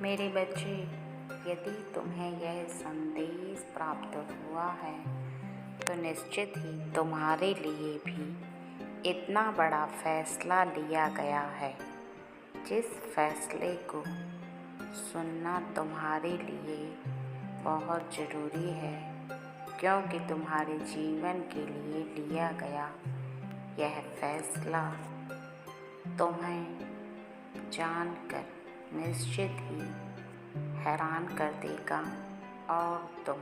मेरे बच्चे, यदि तुम्हें यह संदेश प्राप्त हुआ है तो निश्चित ही तुम्हारे लिए भी इतना बड़ा फैसला लिया गया है, जिस फैसले को सुनना तुम्हारे लिए बहुत ज़रूरी है, क्योंकि तुम्हारे जीवन के लिए लिया गया यह फैसला तुम्हें जानकर निश्चित ही हैरान कर देगा और तुम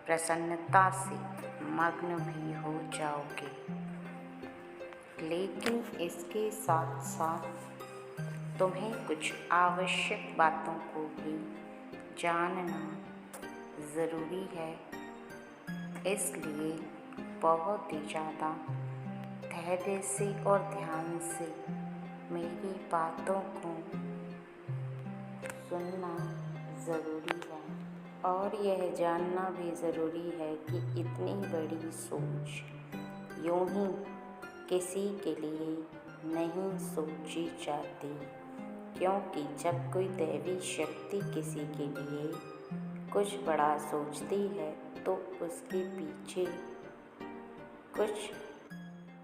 प्रसन्नता से मग्न भी हो जाओगे। लेकिन इसके साथ साथ तुम्हें कुछ आवश्यक बातों को भी जानना ज़रूरी है, इसलिए बहुत ही ज़्यादा धैर्य से और ध्यान से मेरी बातों को सुनना ज़रूरी है। और यह जानना भी ज़रूरी है कि इतनी बड़ी सोच यूं ही किसी के लिए नहीं सोची जाती, क्योंकि जब कोई दैवी शक्ति किसी के लिए कुछ बड़ा सोचती है तो उसके पीछे कुछ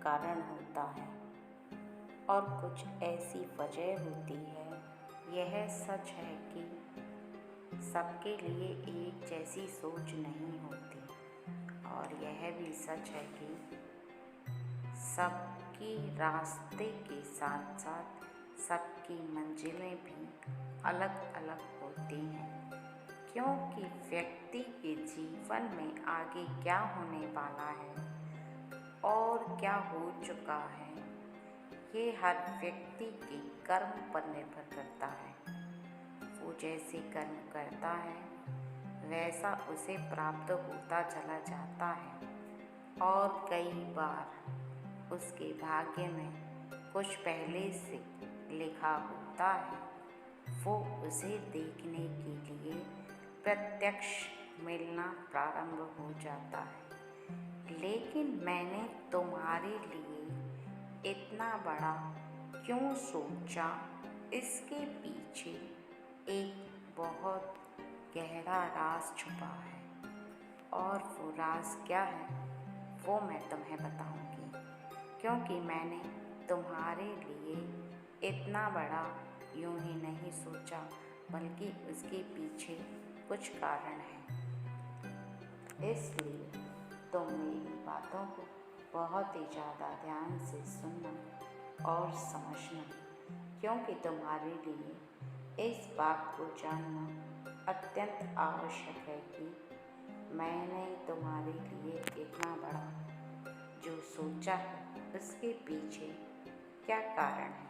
कारण होता है और कुछ ऐसी वजह होती है। यह सच है कि सबके लिए एक जैसी सोच नहीं होती, और यह भी सच है कि सबकी रास्ते के साथ साथ सबकी मंजिलें भी अलग अलग होती हैं, क्योंकि व्यक्ति के जीवन में आगे क्या होने वाला है और क्या हो चुका है, ये हर व्यक्ति के कर्म पर निर्भर करता है। वो जैसे कर्म करता है वैसा उसे प्राप्त होता चला जाता है, और कई बार उसके भाग्य में कुछ पहले से लिखा होता है, वो उसे देखने के लिए प्रत्यक्ष मिलना प्रारंभ हो जाता है। लेकिन मैंने तुम्हारे लिए इतना बड़ा क्यों सोचा, इसके पीछे एक बहुत गहरा राज छुपा है, और वो राज क्या है वो मैं तुम्हें बताऊंगी, क्योंकि मैंने तुम्हारे लिए इतना बड़ा यूं ही नहीं सोचा, बल्कि उसके पीछे कुछ कारण है। इसलिए तुम मेरी बातों को बहुत ही ज़्यादा ध्यान से सुनना और समझना, क्योंकि तुम्हारे लिए इस बात को जानना अत्यंत आवश्यक है कि मैंने तुम्हारे लिए इतना बड़ा जो सोचा है उसके पीछे क्या कारण है।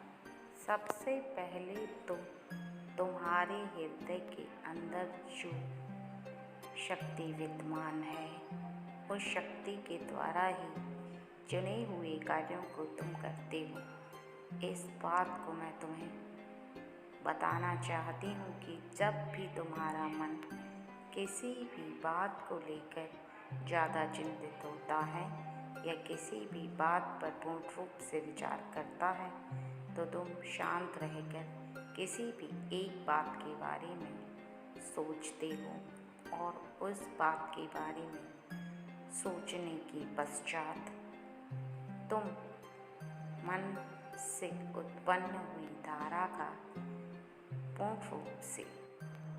सबसे पहले तो तुम्हारे हृदय के अंदर जो शक्ति विद्यमान है, उस शक्ति के द्वारा ही चुने हुए कार्यों को तुम करते हो। इस बात को मैं तुम्हें बताना चाहती हूँ कि जब भी तुम्हारा मन किसी भी बात को लेकर ज़्यादा चिंतित होता है या किसी भी बात पर पूर्ण रूप से विचार करता है, तो तुम शांत रहकर किसी भी एक बात के बारे में सोचते हो, और उस बात के बारे में सोचने के पश्चात तुम मन से उत्पन्न हुई धारा का पूर्ण रूप से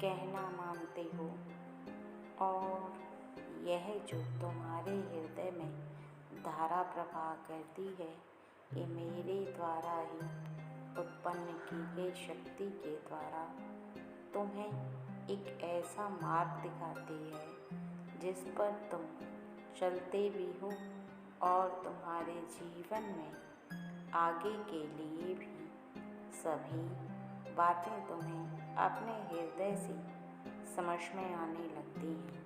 कहना मानते हो, और यह जो तुम्हारे हृदय में धारा प्रवाह करती है, ये मेरे द्वारा ही उत्पन्न की गई शक्ति के द्वारा तुम्हें एक ऐसा मार्ग दिखाती है जिस पर तुम चलते भी हो, और तुम्हारे जीवन में आगे के लिए भी सभी बातें तुम्हें अपने हृदय से समझ में आने लगती हैं,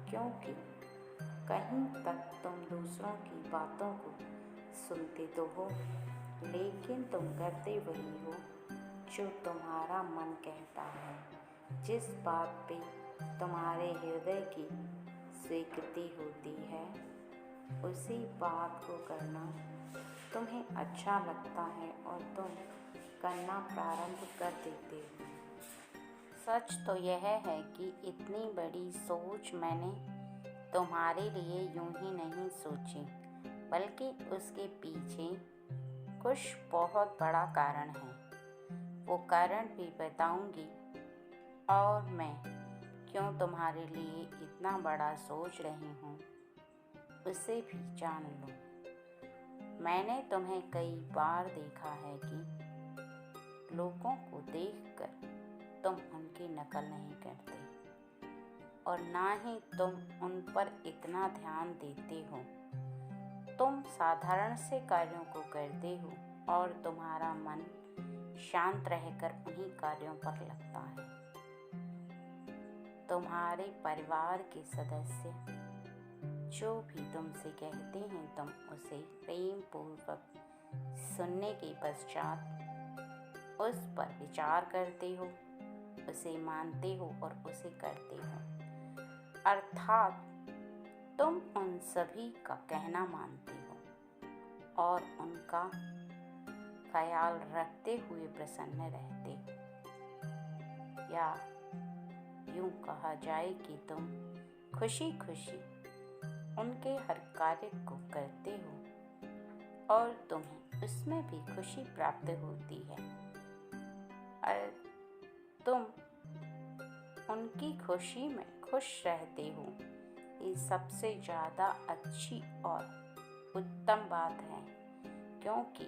क्योंकि कहीं तक तुम दूसरों की बातों को सुनते तो हो, लेकिन तुम करते वही हो जो तुम्हारा मन कहता है। जिस बात पे तुम्हारे हृदय की स्वीकृति होती है, उसी बात को करना तुम्हें अच्छा लगता है और तुम करना प्रारंभ कर देते हो। सच तो यह है कि इतनी बड़ी सोच मैंने तुम्हारे लिए यूं ही नहीं सोची, बल्कि उसके पीछे कुछ बहुत बड़ा कारण है। वो कारण भी बताऊंगी, और मैं क्यों तुम्हारे लिए इतना बड़ा सोच रही हूँ उसे भी जान लो। मैंने तुम्हें कई बार देखा है कि लोगों को देखकर तुम उनकी नकल नहीं करते, और ना ही तुम उन पर इतना ध्यान देते हो। तुम साधारण से कार्यों को करते हो और तुम्हारा मन शांत रहकर उन्हीं कार्यों पर लगता है। तुम्हारे परिवार के सदस्य जो भी तुमसे कहते हैं, तुम उसे प्रेम पूर्वक सुनने के पश्चात उस पर विचार करते हो, उसे मानते हो और उसे करते हो। अर्थात तुम उन सभी का कहना मानते हो और उनका ख्याल रखते हुए प्रसन्न रहते हो। या यूं कहा जाए कि तुम खुशी खुशी उनके हर कार्य को करते हो और तुम्हें उसमें भी खुशी प्राप्त होती है। और तुम उनकी खुशी में खुश रहते हो। ये सबसे ज़्यादा अच्छी और उत्तम बात है, क्योंकि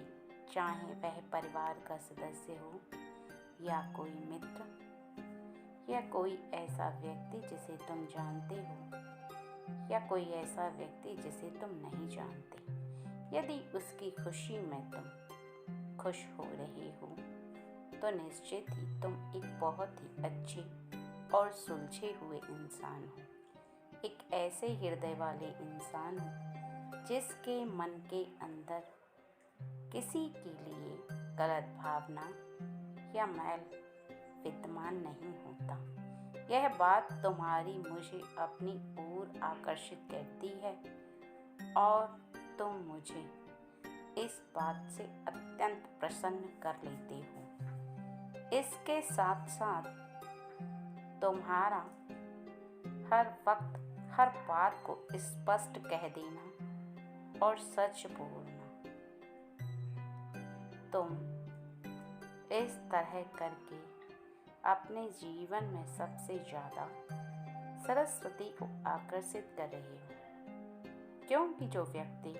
चाहे वह परिवार का सदस्य हो या कोई मित्र या कोई ऐसा व्यक्ति जिसे तुम जानते हो या कोई ऐसा व्यक्ति जिसे तुम नहीं जानते, यदि उसकी खुशी में तुम खुश हो रहे हो तो निश्चित ही तुम एक बहुत ही अच्छे और सुलझे हुए इंसान हो, एक ऐसे हृदय वाले इंसान हो जिसके मन के अंदर किसी के लिए गलत भावना या मैल विद्यमान नहीं होता। यह बात तुम्हारी मुझे अपनी ओर आकर्षित करती है और तुम मुझे इस बात से अत्यंत प्रसन्न कर लेते हो। इसके साथ साथ तुम्हारा हर वक्त हर बात को स्पष्ट कह देना और सच बोलना, तुम इस तरह करके अपने जीवन में सबसे ज़्यादा सरस्वती को आकर्षित कर रहे हो। क्योंकि जो व्यक्ति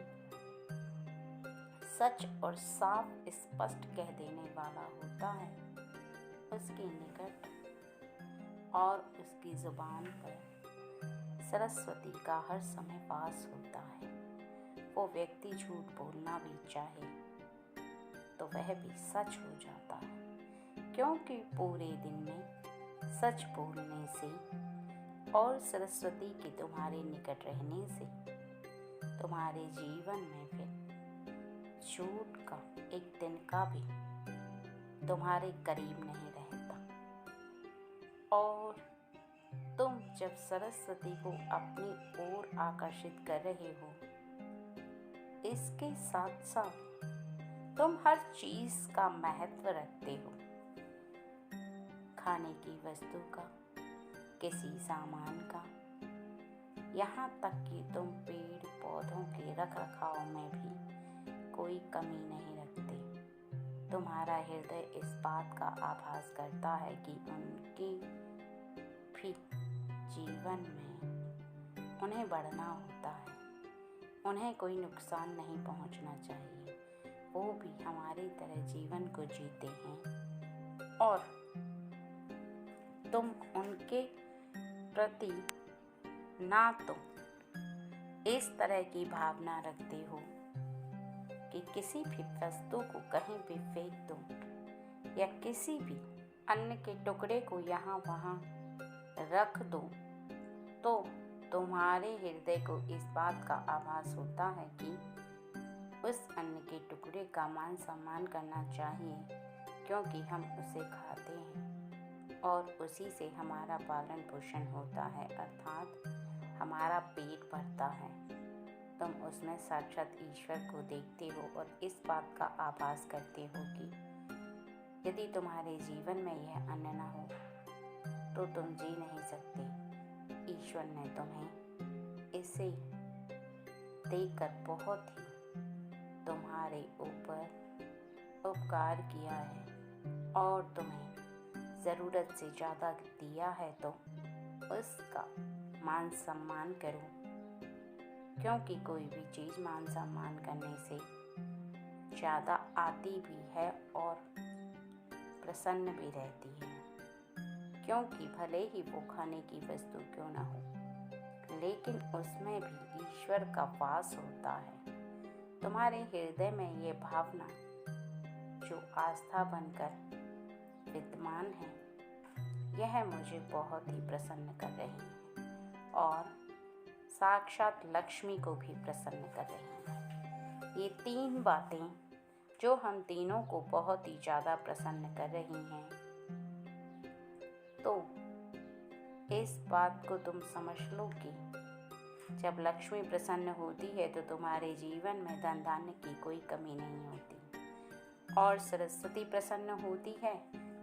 सच और साफ स्पष्ट कह देने वाला होता है, उसके निकट और उसकी जुबान पर सरस्वती का हर समय वास होता है। वो व्यक्ति झूठ बोलना भी चाहे तो वह भी सच हो जाता है, क्योंकि पूरे दिन में सच बोलने से और सरस्वती के तुम्हारे निकट रहने से तुम्हारे जीवन में फिर झूठ का एक दिन का भी तुम्हारे करीब नहीं रहता। और तुम जब सरस्वती को अपनी ओर आकर्षित कर रहे हो, इसके साथ साथ तुम हर चीज़ का महत्व रखते हो, खाने की वस्तु का, किसी सामान का, यहाँ तक कि तुम पेड़ पौधों के रख रखाव में भी कोई कमी नहीं रखते। तुम्हारा हृदय इस बात का आभास करता है कि उनके भी जीवन में उन्हें बढ़ना होता है, उन्हें कोई नुकसान नहीं पहुंचना चाहिए। वो भी हमारी तरह जीवन को जीते हैं और तुम उनके प्रति ना तो इस तरह की भावना रखते हो कि किसी भी वस्तु को कहीं भी फेंक दो या किसी भी अन्न के टुकड़े को यहाँ वहाँ रख दो, तो तुम्हारे हृदय को इस बात का आभास होता है कि उस अन्न के टुकड़े का मान सम्मान करना चाहिए, क्योंकि हम उसे खाते हैं और उसी से हमारा पालन पोषण होता है, अर्थात हमारा पेट भरता है। तुम उसमें साक्षात ईश्वर को देखते हो और इस बात का आभास करते हो कि यदि तुम्हारे जीवन में यह अन्न न हो तो तुम जी नहीं सकते। ईश्वर ने तुम्हें इसे देकर बहुत ही तुम्हारे ऊपर उपकार किया है और तुम्हें ज़रूरत से ज़्यादा दिया है, तो उसका मान सम्मान करो, क्योंकि कोई भी चीज़ मान सम्मान करने से ज़्यादा आती भी है और प्रसन्न भी रहती है। क्योंकि भले ही वो खाने की वस्तु क्यों न हो, लेकिन उसमें भी ईश्वर का वास होता है। तुम्हारे हृदय में ये भावना जो आस्था बनकर विद्यमान है, यह मुझे बहुत ही प्रसन्न कर रही है और साक्षात लक्ष्मी को भी प्रसन्न कर रही है। ये 3 बातें जो हम तीनों को बहुत ही ज़्यादा प्रसन्न कर रही हैं, तो इस बात को तुम समझ लो कि जब लक्ष्मी प्रसन्न होती है तो तुम्हारे जीवन में धन धान्य की कोई कमी नहीं होती, और सरस्वती प्रसन्न होती है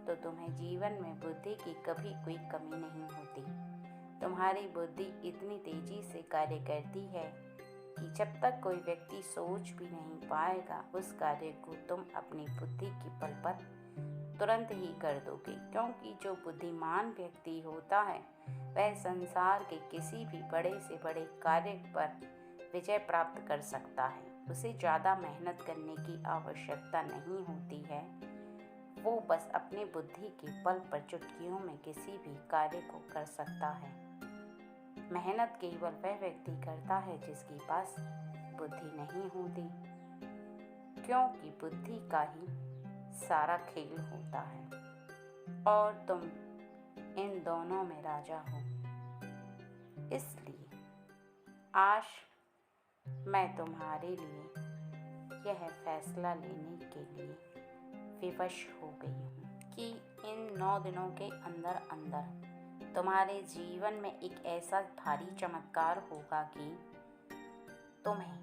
तो तुम्हें जीवन में बुद्धि की कभी कोई कमी नहीं होती। तुम्हारी बुद्धि इतनी तेजी से कार्य करती है कि जब तक कोई व्यक्ति सोच भी नहीं पाएगा, उस कार्य को तुम अपनी बुद्धि के बल पर तुरंत ही कर दोगे। क्योंकि जो बुद्धिमान व्यक्ति होता है वह संसार के किसी भी बड़े से बड़े कार्य पर विजय प्राप्त कर सकता है। उसे ज़्यादा मेहनत करने की आवश्यकता नहीं होती है। वो बस अपनी बुद्धि के बल पर चुटकियों में किसी भी कार्य को कर सकता है। मेहनत केवल वह व्यक्ति करता है जिसके पास बुद्धि नहीं होती, क्योंकि बुद्धि का ही सारा खेल होता है और तुम इन दोनों में राजा हो। इसलिए आज मैं तुम्हारे लिए यह फैसला लेने के लिए विवश हो गई हूँ कि इन 9 दिनों के अंदर अंदर तुम्हारे जीवन में एक ऐसा भारी चमत्कार होगा कि तुम्हें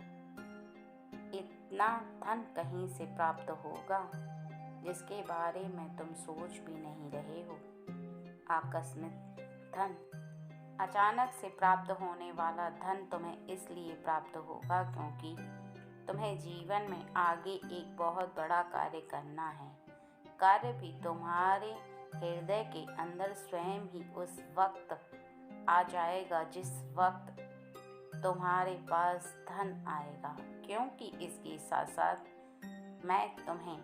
इतना धन कहीं से प्राप्त होगा जिसके बारे में तुम सोच भी नहीं रहे हो। आकस्मिक धन, अचानक से प्राप्त होने वाला धन तुम्हें इसलिए प्राप्त होगा क्योंकि तुम्हें जीवन में आगे एक बहुत बड़ा कार्य करना है। कार्य भी तुम्हारे हृदय के अंदर स्वयं ही उस वक्त आ जाएगा जिस वक्त तुम्हारे पास धन आएगा। क्योंकि इसके साथ साथ मैं तुम्हें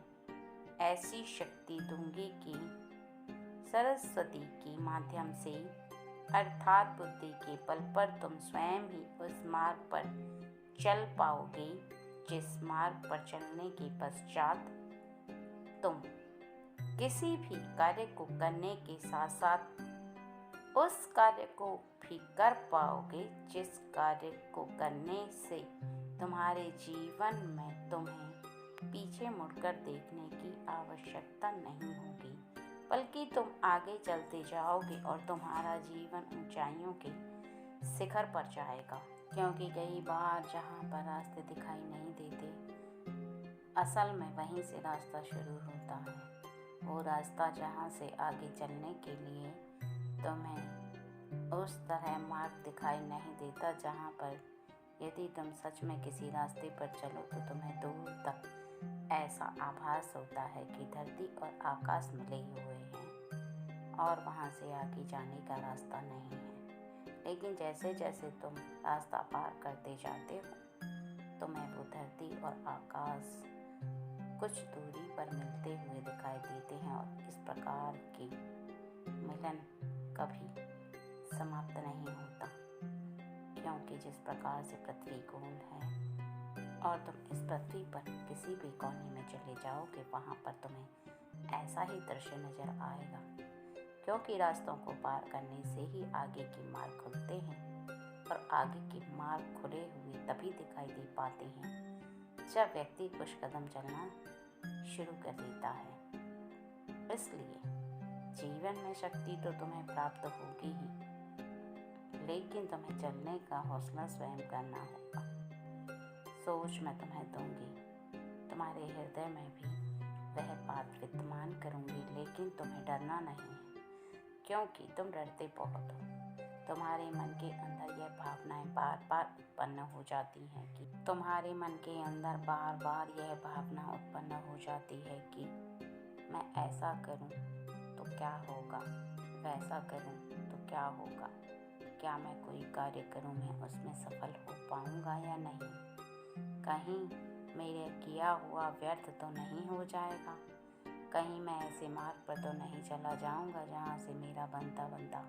ऐसी शक्ति दूंगी कि सरस्वती के माध्यम से, अर्थात बुद्धि के बल पर तुम स्वयं ही उस मार्ग पर चल पाओगे जिस मार्ग पर चलने के पश्चात तुम किसी भी कार्य को करने के साथ साथ उस कार्य को भी कर पाओगे जिस कार्य को करने से तुम्हारे जीवन में तुम्हें पीछे मुड़कर देखने की आवश्यकता नहीं होगी, बल्कि तुम आगे चलते जाओगे और तुम्हारा जीवन ऊंचाइयों के शिखर पर जाएगा। क्योंकि कई बार जहाँ पर रास्ते दिखाई नहीं देते, असल में वहीं से रास्ता शुरू होता है। वो रास्ता जहाँ से आगे चलने के लिए तुम्हें उस तरह मार्ग दिखाई नहीं देता, जहाँ पर यदि तुम सच में किसी रास्ते पर चलो तो तुम्हें दूर तक ऐसा आभास होता है कि धरती और आकाश मिले हुए हैं और वहाँ से आगे जाने का रास्ता नहीं है। लेकिन जैसे जैसे तुम रास्ता पार करते जाते हो, तुम्हें वो धरती और आकाश कुछ दूरी पर मिलते हुए दिखाई देते हैं और इस प्रकार के मिलन कभी समाप्त नहीं होता। क्योंकि जिस प्रकार से पृथ्वी गोल है और तुम इस पृथ्वी पर किसी भी कोने में चले जाओगे, वहाँ पर तुम्हें ऐसा ही दृश्य नज़र आएगा। क्योंकि रास्तों को पार करने से ही आगे के मार्ग खुलते हैं और आगे के मार्ग खुले हुए तभी दिखाई दे पाते हैं जब व्यक्ति कुछ कदम चलना शुरू कर देता है। इसलिए जीवन में शक्ति तो तुम्हें प्राप्त होगी ही, लेकिन तुम्हें चलने का हौसला स्वयं करना होगा। सोच मैं तुम्हें दूंगी, तुम्हारे हृदय में भी वह बात विद्यमान करूंगी, लेकिन तुम्हें डरना नहीं है। क्योंकि तुम डरते बहुत हो। तुम्हारे मन के अंदर यह भावनाएं बार बार उत्पन्न हो जाती हैं कि तुम्हारे मन के अंदर बार बार यह भावना उत्पन्न हो जाती है कि मैं ऐसा करूं तो क्या होगा, वैसा करूं तो क्या होगा, क्या मैं कोई कार्य करूं मैं उसमें सफल हो पाऊंगा या नहीं, कहीं मेरे किया हुआ व्यर्थ तो नहीं हो जाएगा, कहीं मैं ऐसे मार्ग पर तो नहीं चला जाऊंगा जहां से मेरा बनता बनता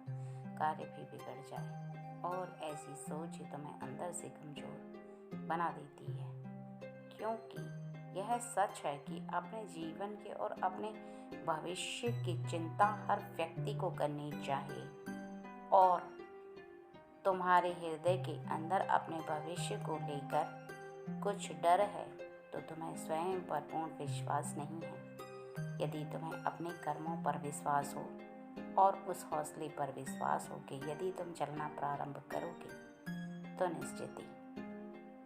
कार्य भी बिगड़ जाए। और ऐसी सोच ही तुम्हें अंदर से कमज़ोर बना देती है, क्योंकि यह सच है कि अपने जीवन के और अपने भविष्य की चिंता हर व्यक्ति को करनी चाहिए, और तुम्हारे हृदय के अंदर अपने भविष्य को लेकर कुछ डर है तो तुम्हें स्वयं पर पूर्ण विश्वास नहीं है। यदि तुम्हें अपने कर्मों पर विश्वास हो और उस हौसले पर विश्वास हो कि यदि तुम चलना प्रारंभ करोगे तो निश्चित ही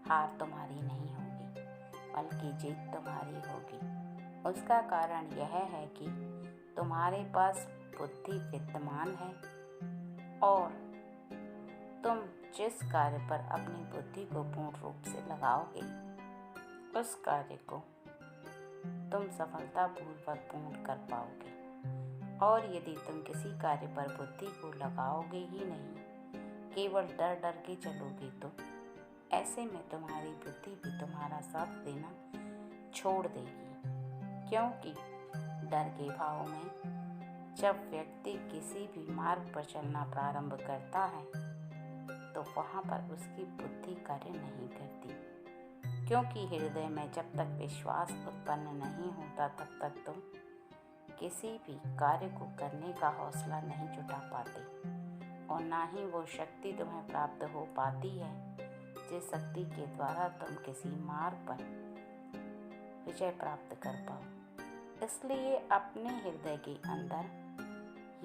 हार तुम्हारी नहीं होगी बल्कि जीत तुम्हारी होगी। उसका कारण यह है कि तुम्हारे पास बुद्धि विद्यमान है, और तुम जिस कार्य पर अपनी बुद्धि को पूर्ण रूप से लगाओगे उस कार्य को तुम सफलतापूर्वक पूर्ण कर पाओगे। और यदि तुम किसी कार्य पर बुद्धि को लगाओगे ही नहीं, केवल डर डर के चलोगे, तो ऐसे में तुम्हारी बुद्धि भी तुम्हारा साथ देना छोड़ देगी। क्योंकि डर के भाव में जब व्यक्ति किसी भी मार्ग पर चलना प्रारंभ करता है तो वहाँ पर उसकी बुद्धि कार्य नहीं करती, क्योंकि हृदय में जब तक विश्वास उत्पन्न नहीं होता तब तक तुम किसी भी कार्य को करने का हौसला नहीं जुटा पाते, और ना ही वो शक्ति तुम्हें प्राप्त हो पाती है जिस शक्ति के द्वारा तुम किसी मार्ग पर विजय प्राप्त कर पाओ। इसलिए अपने हृदय के अंदर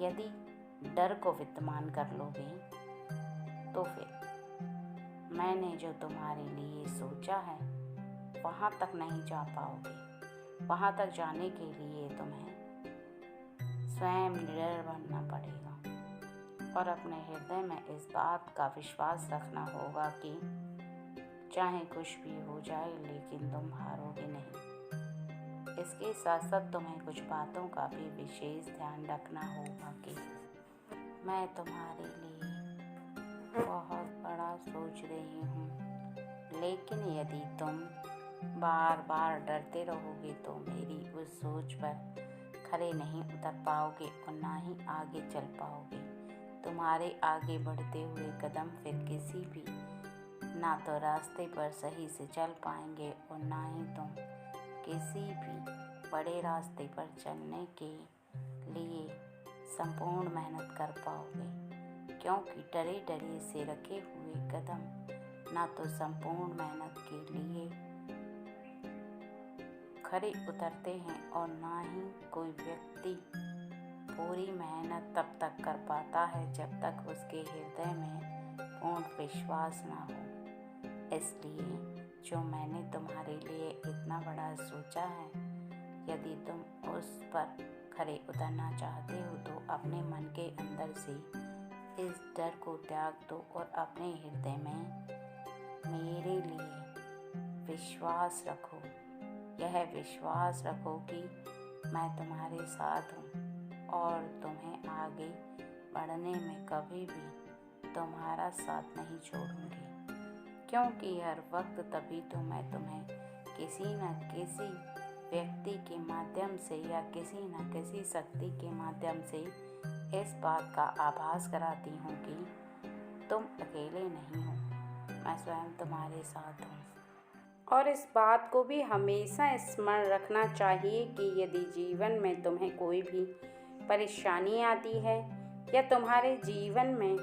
यदि डर को विद्यमान कर लोगे तो फिर मैंने जो तुम्हारे लिए सोचा है वहाँ तक नहीं जा पाओगे। वहाँ तक जाने के लिए तुम्हें स्वयं निडर बनना पड़ेगा और अपने हृदय में इस बात का विश्वास रखना होगा कि चाहे कुछ भी हो जाए लेकिन तुम हारोगे नहीं। इसके साथ साथ तुम्हें कुछ बातों का भी विशेष ध्यान रखना होगा कि मैं तुम्हारे लिए बहुत बड़ा सोच रही हूँ, लेकिन यदि तुम बार बार डरते रहोगे तो मेरी उस सोच पर खरे नहीं उतर पाओगे और ना ही आगे चल पाओगे। तुम्हारे आगे बढ़ते हुए कदम फिर किसी भी ना तो रास्ते पर सही से चल पाएंगे और ना ही तुम किसी भी बड़े रास्ते पर चलने के लिए संपूर्ण मेहनत कर पाओगे, क्योंकि डरे डरे से रखे हुए कदम ना तो संपूर्ण मेहनत के लिए खरे उतरते हैं और ना ही कोई व्यक्ति पूरी मेहनत तब तक कर पाता है जब तक उसके हृदय में पूर्ण विश्वास ना हो। इसलिए जो मैंने तुम्हारे लिए इतना बड़ा सोचा है, यदि तुम उस पर खरे उतरना चाहते हो तो अपने मन के अंदर से इस डर को त्याग दो और अपने हृदय में मेरे लिए विश्वास रखो। यह विश्वास रखो कि मैं तुम्हारे साथ हूँ और तुम्हें आगे बढ़ने में कभी भी तुम्हारा साथ नहीं छोड़ूंगी, क्योंकि हर वक्त तभी तो मैं तुम्हें किसी न किसी व्यक्ति के माध्यम से या किसी न किसी शक्ति के माध्यम से इस बात का आभास कराती हूँ कि तुम अकेले नहीं हो, मैं स्वयं तुम्हारे साथ हूँ। और इस बात को भी हमेशा स्मरण रखना चाहिए कि यदि जीवन में तुम्हें कोई भी परेशानी आती है या तुम्हारे जीवन में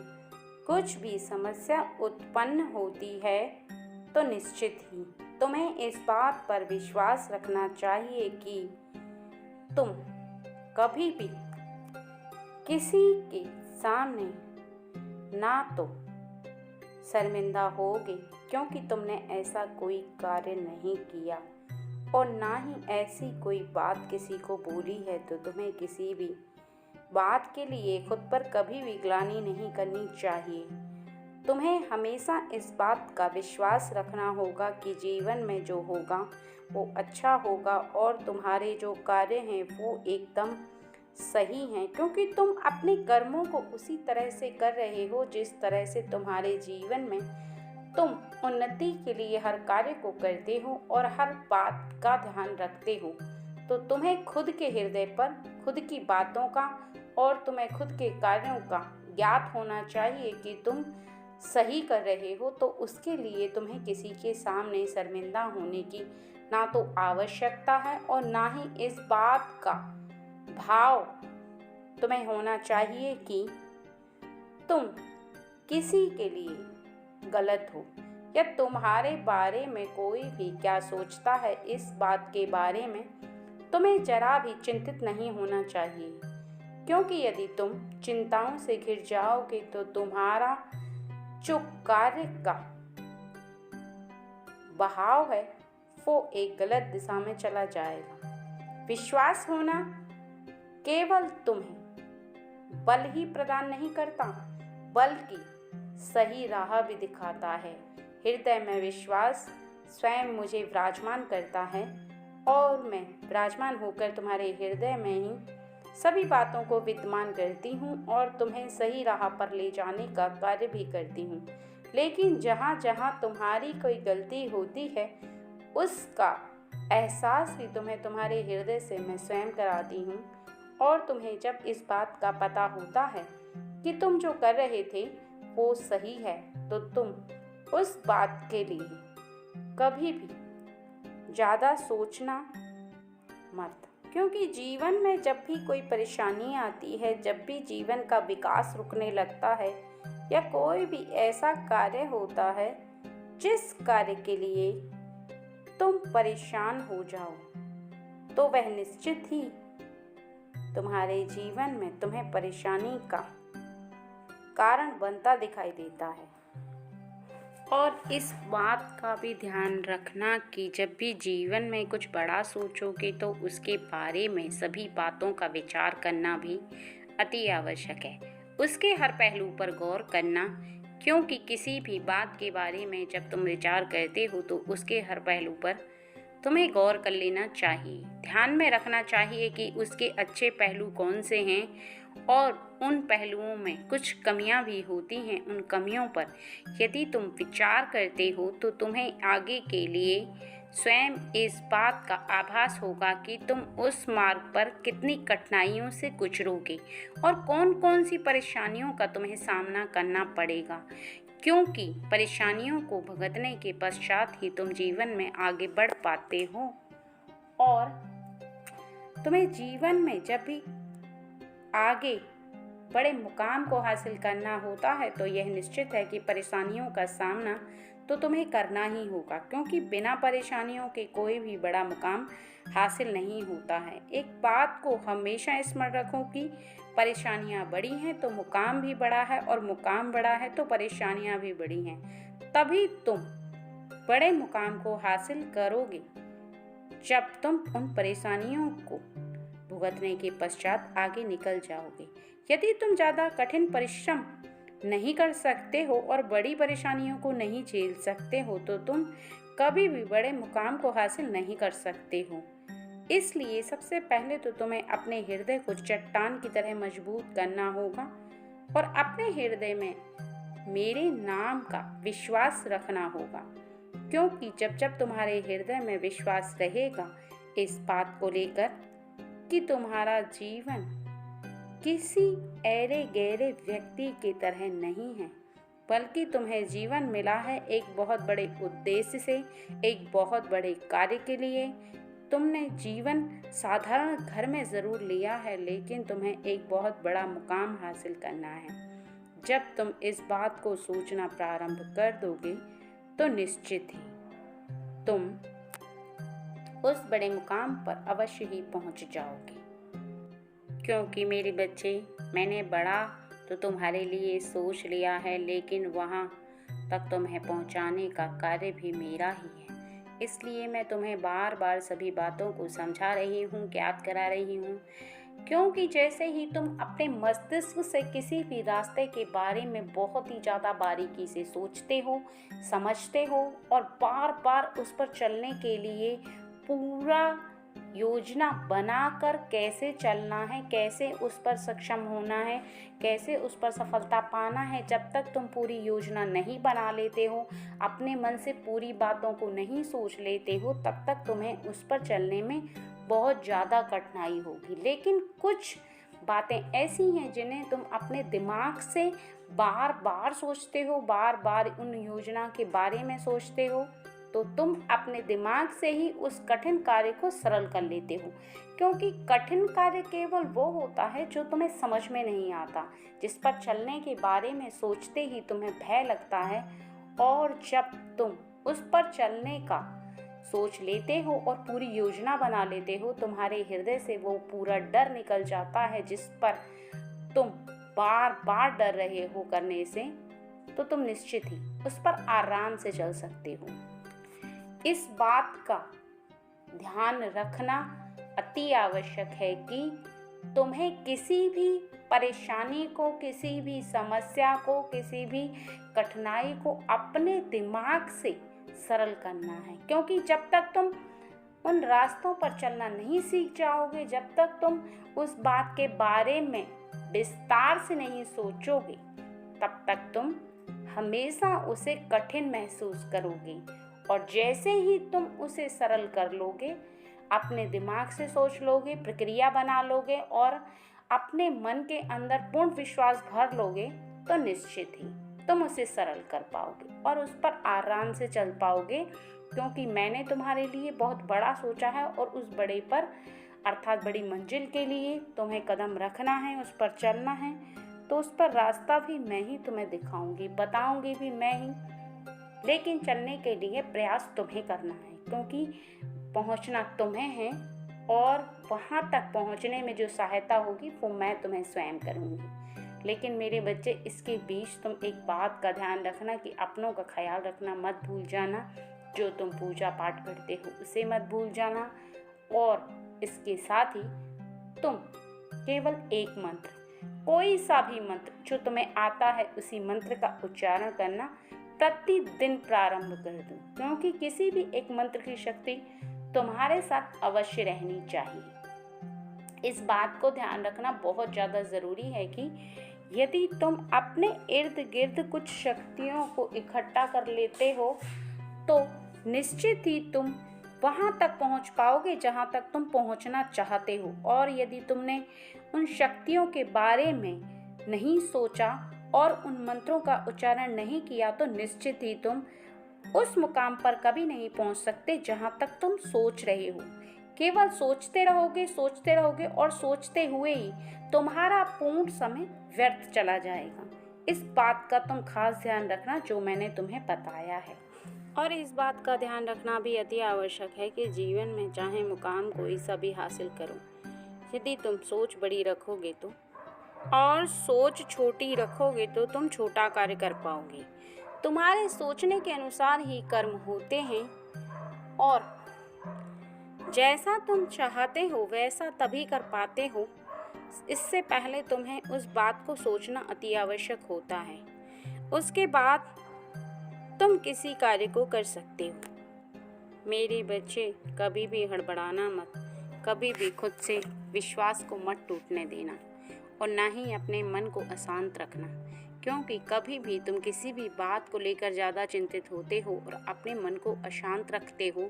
कुछ भी समस्या उत्पन्न होती है तो निश्चित ही तुम्हें इस बात पर विश्वास रखना चाहिए कि तुम कभी भी किसी के सामने ना तो शर्मिंदा होगे, क्योंकि तुमने ऐसा कोई कार्य नहीं किया और ना ही ऐसी कोई बात किसी को बोली है तो तुम्हें किसी भी बात के लिए खुद पर कभी भी ग्लानि नहीं करनी चाहिए। तुम्हें हमेशा इस बात का विश्वास रखना होगा कि जीवन में जो होगा वो अच्छा होगा और तुम्हारे जो कार्य हैं वो एकदम सही हैं, क्योंकि तुम अपने कर्मों को उसी तरह से कर रहे हो जिस तरह से तुम्हारे जीवन में तुम उन्नति के लिए हर कार्य को करते हो और हर बात का ध्यान रखते हो। तो तुम्हें खुद के हृदय पर खुद की बातों का और तुम्हें खुद के कार्यों का ज्ञात होना चाहिए कि तुम सही कर रहे हो। तो उसके लिए तुम्हें किसी के सामने शर्मिंदा होने की ना तो आवश्यकता है और ना ही इस बात का भाव तुम्हें होना चाहिए कि तुम किसी के लिए गलत हो या तुम्हारे बारे में कोई भी क्या सोचता है। इस बात के बारे में तुम्हें जरा भी चिंतित नहीं होना चाहिए, क्योंकि यदि तुम चिंताओं से घिर जाओगे तो तुम्हारा जो कार्य का बहाव है वो एक गलत दिशा में चला जाएगा। विश्वास होना केवल तुम्हें बल ही प्रदान नहीं करता बल्कि सही राह भी दिखाता है। हृदय में विश्वास स्वयं मुझे विराजमान करता है और मैं विराजमान होकर तुम्हारे हृदय में ही सभी बातों को विद्यमान करती हूँ और तुम्हें सही राह पर ले जाने का कार्य भी करती हूँ। लेकिन जहाँ जहाँ तुम्हारी कोई गलती होती है उसका एहसास भी तुम्हें तुम्हारे हृदय से मैं स्वयं कराती हूँ। और तुम्हें जब इस बात का पता होता है कि तुम जो कर रहे थे वो सही है तो तुम उस बात के लिए कभी भी ज़्यादा सोचना मत, क्योंकि जीवन में जब भी कोई परेशानी आती है, जब भी जीवन का विकास रुकने लगता है या कोई भी ऐसा कार्य होता है जिस कार्य के लिए तुम परेशान हो जाओ, तो वह निश्चित ही तुम्हारे जीवन में तुम्हें परेशानी का कारण बनता दिखाई देता है। और इस बात का भी ध्यान रखना कि जब भी जीवन में कुछ बड़ा सोचोगे तो उसके बारे में सभी बातों का विचार करना भी अति आवश्यक है। उसके हर पहलू पर गौर करना, क्योंकि किसी भी बात के बारे में जब तुम विचार करते हो तो उसके हर पहलू पर तुम्हें गौर कर लेना चाहिए। ध्यान में रखना चाहिए कि उसके अच्छे पहलू कौन से हैं और उन पहलुओं में कुछ कमियां भी होती हैं। उन कमियों पर यदि तुम विचार करते हो तो तुम्हें आगे के लिए स्वयं इस बात का आभास होगा कि तुम उस मार्ग पर कितनी कठिनाइयों से गुजरोगे और कौन कौन सी परेशानियों का तुम्हें सामना करना पड़ेगा, क्योंकि परेशानियों को भुगतने के पश्चात ही तुम जीवन में आगे बढ़ पाते हो। और तुम्हें जीवन में जब भी आगे बड़े मुकाम को हासिल करना होता है तो यह निश्चित है कि परेशानियों का सामना तो तुम्हें करना ही होगा, क्योंकि बिना परेशानियों के कोई भी बड़ा मुकाम हासिल नहीं होता है। एक बात को हमेशा स्मरण रखो कि परेशानियां बड़ी हैं तो मुकाम भी बड़ा है और मुकाम बड़ा है तो परेशानियां भी बड़ी हैं। तभी तुम बड़े मुकाम को हासिल करोगे जब तुम उन परेशानियों को भुगतने के पश्चात आगे निकल जाओगे। यदि तुम ज़्यादा कठिन परिश्रम नहीं कर सकते हो और बड़ी परेशानियों को नहीं झेल सकते हो तो तुम कभी भी बड़े मुकाम को हासिल नहीं कर सकते हो। इसलिए सबसे पहले तो तुम्हें अपने हृदय को चट्टान की तरह मजबूत करना होगा और अपने हृदय में मेरे नाम का विश्वास रखना होगा, क्योंकि जब जब तुम्हारे हृदय में विश्वास रहेगा इस बात को लेकर कि तुम्हारा जीवन किसी ऐरे गहरे व्यक्ति की तरह नहीं है, बल्कि तुम्हें जीवन मिला है एक बहुत बड़े उद्देश्य से, एक बहुत बड़े कार्य के लिए। तुमने जीवन साधारण घर में ज़रूर लिया है, लेकिन तुम्हें एक बहुत बड़ा मुकाम हासिल करना है। जब तुम इस बात को सोचना प्रारंभ कर दोगे तो निश्चित ही तुम उस बड़े मुकाम पर अवश्य ही पहुंच जाओगे। क्योंकि मेरे बच्चे, मैंने बड़ा तो तुम्हारे लिए सोच लिया है, लेकिन वहाँ तक तुम्हें पहुँचाने का कार्य भी मेरा ही है। इसलिए मैं तुम्हें बार बार सभी बातों को समझा रही हूँ, ज्ञात करा रही हूँ क्योंकि जैसे ही तुम अपने मस्तिष्क से किसी भी रास्ते के बारे में बहुत ही ज़्यादा बारीकी से सोचते हो, समझते हो और बार बार उस पर चलने के लिए पूरा योजना बनाकर कैसे चलना है, कैसे उस पर सक्षम होना है, कैसे उस पर सफलता पाना है, जब तक तुम पूरी योजना नहीं बना लेते हो, अपने मन से पूरी बातों को नहीं सोच लेते हो, तब तक तुम्हें उस पर चलने में बहुत ज़्यादा कठिनाई होगी। लेकिन कुछ बातें ऐसी हैं जिन्हें तुम अपने दिमाग से बार बार सोचते हो, बार बार उन योजना के बारे में सोचते हो, तो तुम अपने दिमाग से ही उस कठिन कार्य को सरल कर लेते हो। क्योंकि कठिन कार्य केवल वो होता है जो तुम्हें समझ में नहीं आता, जिस पर चलने के बारे में सोचते ही तुम्हें भय लगता है, और जब तुम उस पर चलने का सोच लेते हो और पूरी योजना बना लेते हो, तुम्हारे हृदय से वो पूरा डर निकल जाता है जिस पर तुम बार बार डर रहे हो करने से, तो तुम निश्चित ही उस पर आराम से चल सकते हो। इस बात का ध्यान रखना अति आवश्यक है कि तुम्हें किसी भी परेशानी को, किसी भी समस्या को, किसी भी कठिनाई को अपने दिमाग से सरल करना है। क्योंकि जब तक तुम उन रास्तों पर चलना नहीं सीख जाओगे, जब तक तुम उस बात के बारे में विस्तार से नहीं सोचोगे, तब तक तुम हमेशा उसे कठिन महसूस करोगे। और जैसे ही तुम उसे सरल कर लोगे, अपने दिमाग से सोच लोगे, प्रक्रिया बना लोगे और अपने मन के अंदर पूर्ण विश्वास भर लोगे, तो निश्चित ही तुम उसे सरल कर पाओगे और उस पर आराम से चल पाओगे। क्योंकि मैंने तुम्हारे लिए बहुत बड़ा सोचा है और उस बड़े पर, अर्थात बड़ी मंजिल के लिए तुम्हें कदम रखना है, उस पर चलना है, तो उस पर रास्ता भी मैं ही तुम्हें दिखाऊंगी, बताऊंगी भी मैं ही। लेकिन चलने के लिए प्रयास तुम्हें करना है, क्योंकि पहुंचना तुम्हें है और वहां तक पहुंचने में जो सहायता होगी वो मैं तुम्हें स्वयं करूंगी। लेकिन मेरे बच्चे, इसके बीच तुम एक बात का ध्यान रखना कि अपनों का ख्याल रखना मत भूल जाना। जो तुम पूजा पाठ करते हो उसे मत भूल जाना। और इसके साथ ही तुम केवल एक मंत्र, कोई सा भी मंत्र जो तुम्हें आता है, उसी मंत्र का उच्चारण करना प्रतिदिन प्रारंभ कर दो। क्योंकि किसी भी एक मंत्र की शक्ति तुम्हारे साथ अवश्य रहनी चाहिए। इस बात को ध्यान रखना बहुत ज़्यादा ज़रूरी है कि यदि तुम अपने इर्द गिर्द कुछ शक्तियों को इकट्ठा कर लेते हो, तो निश्चित ही तुम वहाँ तक पहुँच पाओगे जहाँ तक तुम पहुँचना चाहते हो। और यदि तुमने उन शक्तियों के बारे में नहीं सोचा और उन मंत्रों का उच्चारण नहीं किया, तो निश्चित ही तुम उस मुकाम पर कभी नहीं पहुंच सकते जहां तक तुम सोच रहे हो। केवल सोचते रहोगे और सोचते हुए ही तुम्हारा पूर्ण समय व्यर्थ चला जाएगा। इस बात का तुम खास ध्यान रखना जो मैंने तुम्हें बताया है। और इस बात का ध्यान रखना भी अति आवश्यक है कि जीवन में चाहे मुकाम कोई सा भी हासिल करो, यदि तुम सोच बड़ी रखोगे तो और सोच छोटी रखोगे तो तुम छोटा कार्य कर पाओगे। तुम्हारे सोचने के अनुसार ही कर्म होते हैं और जैसा तुम चाहते हो वैसा तभी कर पाते हो। इससे पहले तुम्हें उस बात को सोचना अति आवश्यक होता है, उसके बाद तुम किसी कार्य को कर सकते हो। मेरे बच्चे, कभी भी हड़बड़ाना मत, कभी भी खुद से विश्वास को मत टूटने देना और ना ही अपने मन को अशांत रखना। क्योंकि कभी भी तुम किसी भी बात को लेकर ज़्यादा चिंतित होते हो और अपने मन को अशांत रखते हो,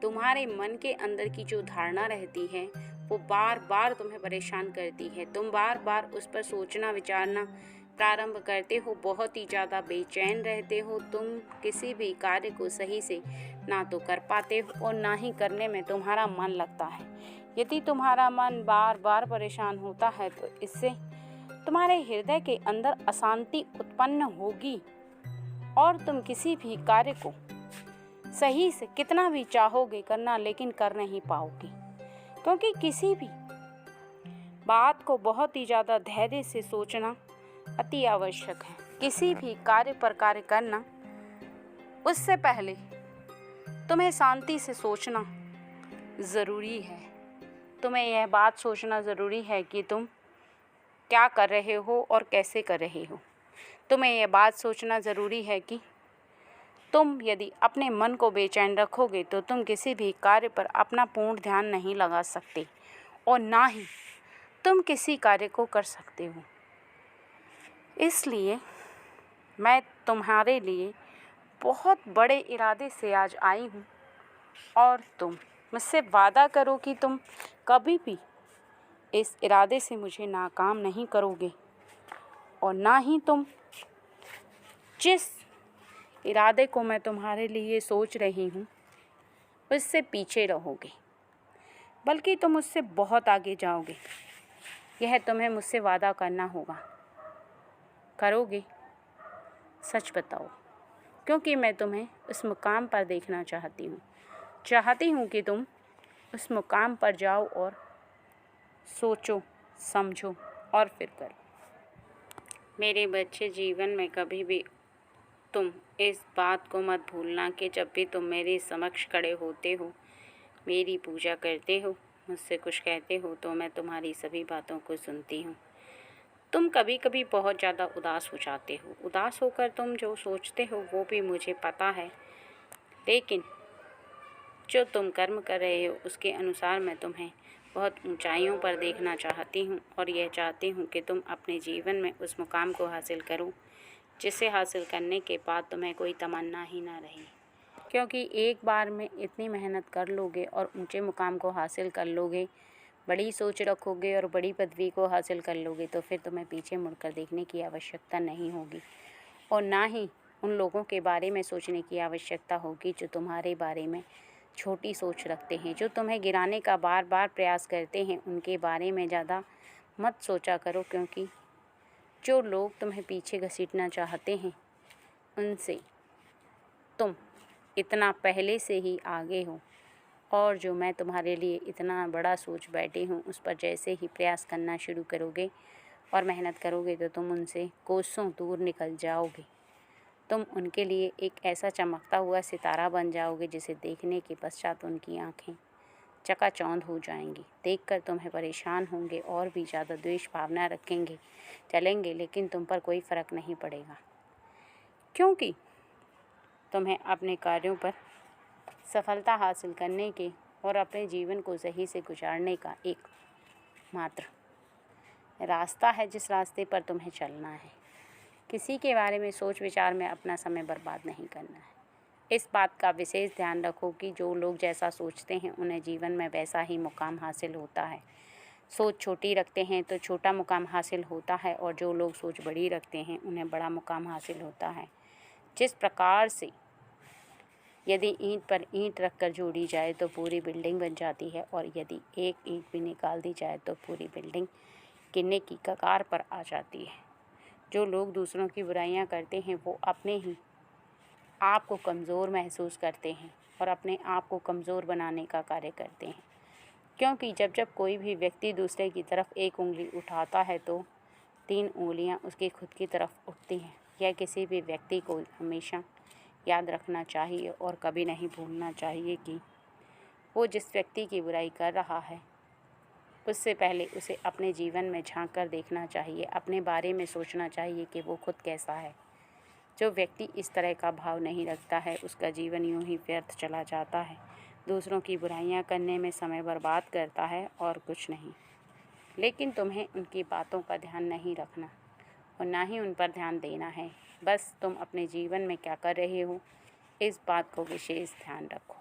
तुम्हारे मन के अंदर की जो धारणा रहती है वो बार बार तुम्हें परेशान करती है। तुम बार बार उस पर सोचना विचारना प्रारंभ करते हो, बहुत ही ज़्यादा बेचैन रहते हो। तुम किसी भी कार्य को सही से ना तो कर पाते हो और ना ही करने में तुम्हारा मन लगता है। यदि तुम्हारा मन बार बार परेशान होता है तो इससे तुम्हारे हृदय के अंदर अशांति उत्पन्न होगी और तुम किसी भी कार्य को सही से कितना भी चाहोगे करना, लेकिन कर नहीं पाओगे। क्योंकि किसी भी बात को बहुत ही ज़्यादा धैर्य से सोचना अति आवश्यक है। किसी भी कार्य पर कार्य करना, उससे पहले तुम्हें शांति से सोचना ज़रूरी है। तुम्हें यह बात सोचना ज़रूरी है कि तुम क्या कर रहे हो और कैसे कर रहे हो। तुम्हें यह बात सोचना ज़रूरी है कि तुम यदि अपने मन को बेचैन रखोगे तो तुम किसी भी कार्य पर अपना पूर्ण ध्यान नहीं लगा सकते और ना ही तुम किसी कार्य को कर सकते हो। इसलिए मैं तुम्हारे लिए बहुत बड़े इरादे से आज आई हूँ और तुम मुझसे वादा करो कि तुम कभी भी इस इरादे से मुझे नाकाम नहीं करोगे और ना ही तुम जिस इरादे को मैं तुम्हारे लिए सोच रही हूँ उससे पीछे रहोगे, बल्कि तुम उससे बहुत आगे जाओगे। यह तुम्हें मुझसे वादा करना होगा। करोगे? सच बताओ, क्योंकि मैं तुम्हें उस मुकाम पर देखना चाहती हूँ कि तुम उस मुकाम पर जाओ और सोचो, समझो और फिर करो। मेरे बच्चे, जीवन में कभी भी तुम इस बात को मत भूलना कि जब भी तुम मेरे समक्ष खड़े होते हो, मेरी पूजा करते हो, मुझसे कुछ कहते हो, तो मैं तुम्हारी सभी बातों को सुनती हूँ। तुम कभी कभी बहुत ज़्यादा उदास हो जाते हो। उदास होकर तुम जो सोचते हो वो भी मुझे पता है, लेकिन जो तुम कर्म कर रहे हो उसके अनुसार मैं तुम्हें बहुत ऊंचाइयों पर देखना चाहती हूँ और यह चाहती हूँ कि तुम अपने जीवन में उस मुकाम को हासिल करो जिसे हासिल करने के बाद तुम्हें कोई तमन्ना ही ना रहे। क्योंकि एक बार में इतनी मेहनत कर लोगे और ऊंचे मुकाम को हासिल कर लोगे, बड़ी सोच रखोगे और बड़ी पदवी को हासिल कर लोगे, तो फिर तुम्हें पीछे मुड़कर देखने की आवश्यकता नहीं होगी और ना ही उन लोगों के बारे में सोचने की आवश्यकता होगी जो तुम्हारे बारे में छोटी सोच रखते हैं, जो तुम्हें गिराने का बार बार प्रयास करते हैं। उनके बारे में ज़्यादा मत सोचा करो, क्योंकि जो लोग तुम्हें पीछे घसीटना चाहते हैं उनसे तुम इतना पहले से ही आगे हो और जो मैं तुम्हारे लिए इतना बड़ा सोच बैठी हूँ उस पर जैसे ही प्रयास करना शुरू करोगे और मेहनत करोगे तो तुम उनसे कोसों दूर निकल जाओगे। तुम उनके लिए एक ऐसा चमकता हुआ सितारा बन जाओगे जिसे देखने के पश्चात उनकी आंखें चकाचौंध हो जाएंगी। देखकर तुम्हें परेशान होंगे और भी ज़्यादा द्वेष भावना रखेंगे चलेंगे, लेकिन तुम पर कोई फ़र्क नहीं पड़ेगा, क्योंकि तुम्हें अपने कार्यों पर सफलता हासिल करने के और अपने जीवन को सही से गुजारने का एक मात्र रास्ता है जिस रास्ते पर तुम्हें चलना है। किसी के बारे में सोच विचार में अपना समय बर्बाद नहीं करना है। इस बात का विशेष ध्यान रखो कि जो लोग जैसा सोचते हैं उन्हें जीवन में वैसा ही मुकाम हासिल होता है। सोच छोटी रखते हैं तो छोटा मुकाम हासिल होता है और जो लोग सोच बड़ी रखते हैं उन्हें बड़ा मुकाम हासिल होता है। जिस प्रकार से यदि ईंट पर ईंट रखकर जोड़ी जाए तो पूरी बिल्डिंग बन जाती है और यदि एक ईंट भी निकाल दी जाए तो पूरी बिल्डिंग गिरने की कगार पर आ जाती है। जो लोग दूसरों की बुराइयां करते हैं वो अपने ही आप को कमज़ोर महसूस करते हैं और अपने आप को कमज़ोर बनाने का कार्य करते हैं, क्योंकि जब जब कोई भी व्यक्ति दूसरे की तरफ एक उंगली उठाता है तो 3 उंगलियां उसकी खुद की तरफ उठती हैं। यह किसी भी व्यक्ति को हमेशा याद रखना चाहिए और कभी नहीं भूलना चाहिए कि वो जिस व्यक्ति की बुराई कर रहा है उससे पहले उसे अपने जीवन में झांक कर देखना चाहिए, अपने बारे में सोचना चाहिए कि वो खुद कैसा है। जो व्यक्ति इस तरह का भाव नहीं रखता है उसका जीवन यूं ही व्यर्थ चला जाता है, दूसरों की बुराइयां करने में समय बर्बाद करता है और कुछ नहीं। लेकिन तुम्हें उनकी बातों का ध्यान नहीं रखना और ना ही उन पर ध्यान देना है। बस तुम अपने जीवन में क्या कर रहे हो इस बात को विशेष ध्यान रखो।